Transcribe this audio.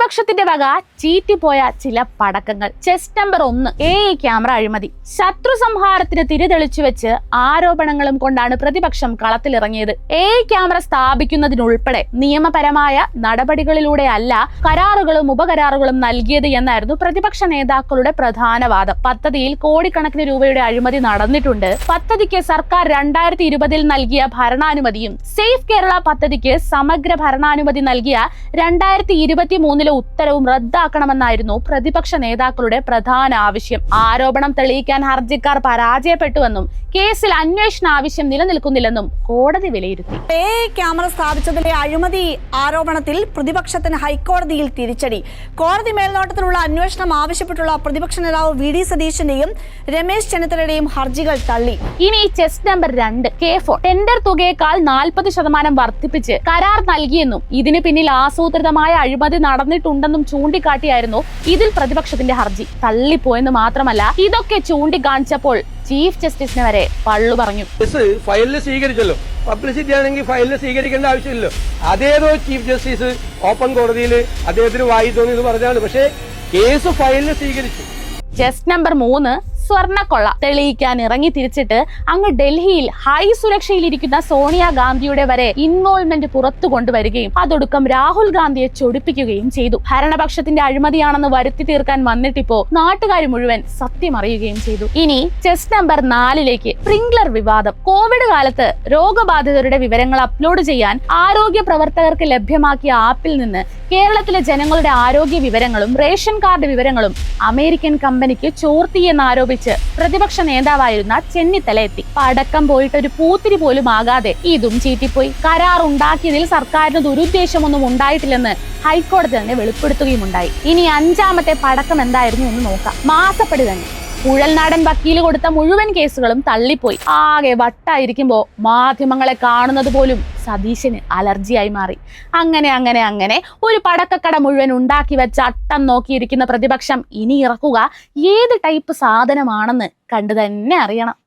പ്രതിപക്ഷത്തിന്റെ വക ചീറ്റിപ്പോയ ചില പടക്കങ്ങൾ. ചെസ് നമ്പർ 1, AI ക്യാമറ അഴിമതി. ശത്രു സംഹാരത്തിന് തിരിതെളിച്ചു വെച്ച് ആരോപണങ്ങളും കൊണ്ടാണ് പ്രതിപക്ഷം കളത്തിലിറങ്ങിയത്. AI ക്യാമറ സ്ഥാപിക്കുന്നതിനുൾപ്പെടെ നിയമപരമായ നടപടികളിലൂടെയല്ല കരാറുകളും ഉപകരാറുകളും നൽകിയത് എന്നായിരുന്നു പ്രതിപക്ഷ നേതാക്കളുടെ പ്രധാന വാദം. പദ്ധതിയിൽ കോടിക്കണക്കിന് രൂപയുടെ അഴിമതി നടന്നിട്ടുണ്ട്. പദ്ധതിക്ക് സർക്കാർ 2020 നൽകിയ ഭരണാനുമതിയും സേഫ് കേരള പദ്ധതിക്ക് സമഗ്ര ഭരണാനുമതി നൽകിയ 2023 ഉത്തരവും റദ്ദാക്കണമെന്നായിരുന്നു പ്രതിപക്ഷ നേതാക്കളുടെ പ്രധാന ആവശ്യം. ആരോപണം തെളിയിക്കാൻ ഹർജിക്കാർ പരാജയപ്പെട്ടുവെന്നും കേസിൽ അന്വേഷണ ആവശ്യം നിലനിൽക്കുന്നില്ലെന്നും കോടതി വിലയിരുത്തി. AI ക്യാമറ സ്ഥാപിച്ചതിലെ അഴിമതി ആരോപണത്തിൽ പ്രതിപക്ഷത്തിന് ഹൈക്കോടതിയിൽ തിരിച്ചടി. കോടതി മേൽനോട്ടത്തിലുള്ള അന്വേഷണം ആവശ്യപ്പെട്ടുള്ള പ്രതിപക്ഷ നേതാവ് VD സതീശന്റെയും രമേശ് ചെന്നിത്തലയുടെയും ഹർജികൾ തള്ളി. ഇനി ചെസ് നമ്പർ 2, K4 ടെൻഡർ തുകയേക്കാൾ 40% വർദ്ധിപ്പിച്ച് കരാർ നൽകിയെന്നും ഇതിന് പിന്നിൽ ആസൂത്രിതമായ അഴിമതി നടന്നിട്ടുണ്ടെന്നും ചൂണ്ടിക്കാട്ടിയായിരുന്നു ഇതിൽ പ്രതിപക്ഷത്തിന്റെ ഹർജി. തള്ളിപ്പോയെന്ന് മാത്രമല്ല, ഇതൊക്കെ ചൂണ്ടിക്കാണിച്ചപ്പോൾ ചീഫ് ജസ്റ്റിസിനെ വരെ പള്ളു പറഞ്ഞു. ഫയലിൽ സ്വീകരിച്ചല്ലോ, പബ്ലിസിറ്റി ആണെങ്കിൽ ഫയലിൽ സ്വീകരിക്കേണ്ട ആവശ്യമില്ലല്ലോ. അതേതോ ചീഫ് ജസ്റ്റിസ് ഓപ്പൺ കോടതിയിൽ അദ്ദേഹത്തിന് വായി തോന്നിയത് പറഞ്ഞാണ്. പക്ഷേ കേസ് ഫയലിൽ സ്വീകരിച്ചു. ചെസ് നമ്പർ 3, സ്വർണ്ണക്കൊള്ള തെളിയിക്കാൻ ഇറങ്ങി തിരിച്ചിട്ട് അങ്ങ് ഡൽഹിയിൽ ഹൈ സുരക്ഷയിലിരിക്കുന്ന സോണിയാഗാന്ധിയുടെ വരെ ഇൻവോൾവ്മെന്റ് പുറത്തു കൊണ്ടുവരികയും അതൊടുക്കം രാഹുൽ ഗാന്ധിയെ ചൊടിപ്പിക്കുകയും ചെയ്തു. ഭരണപക്ഷത്തിന്റെ അഴിമതിയാണെന്ന് വരുത്തി തീർക്കാൻ വന്നിട്ടിപ്പോ നാട്ടുകാർ മുഴുവൻ സത്യം അറിയുകയും ചെയ്തു. ഇനി ചെസ് നമ്പർ 4ലേക്ക്, സ്പ്രിംഗ്ലർ വിവാദം. കോവിഡ് കാലത്ത് രോഗബാധിതരുടെ വിവരങ്ങൾ അപ്ലോഡ് ചെയ്യാൻ ആരോഗ്യ പ്രവർത്തകർക്ക് ലഭ്യമാക്കിയ ആപ്പിൽ നിന്ന് കേരളത്തിലെ ജനങ്ങളുടെ ആരോഗ്യ വിവരങ്ങളും റേഷൻ കാർഡ് വിവരങ്ങളും അമേരിക്കൻ കമ്പനിക്ക് ചോർത്തിയെന്നാരോപിച്ച് പ്രതിപക്ഷ നേതാവായിരുന്ന ചെന്നിത്തല എത്തി. പടക്കം പോയിട്ട് ഒരു പൂത്തിരി പോലും ആകാതെ ഇതും ചീറ്റിപ്പോയി. കരാർ ഉണ്ടാക്കിയതിൽ സർക്കാരിന് ദുരുദ്ദേശമൊന്നും ഉണ്ടായിട്ടില്ലെന്ന് ഹൈക്കോടതി തന്നെ വെളിപ്പെടുത്തുകയുമുണ്ടായി. ഇനി 5ാമത്തെ പടക്കം എന്തായിരുന്നു എന്ന് നോക്കാം. മാസപ്പടി തന്നെ. കുഴൽനാടൻ വക്കീല് കൊടുത്ത മുഴുവൻ കേസുകളും തള്ളിപ്പോയി. ആകെ വട്ടായിരിക്കുമ്പോ മാധ്യമങ്ങളെ കാണുന്നത് പോലും സതീശന് അലർജിയായി മാറി. അങ്ങനെ ഒരു പടക്കക്കട മുഴുവൻ ഉണ്ടാക്കി വെച്ച അട്ടം നോക്കിയിരിക്കുന്ന പ്രതിപക്ഷം ഇനി ഇറക്കുക ഏത് ടൈപ്പ് സാധനമാണെന്ന് കണ്ടു തന്നെ അറിയണം.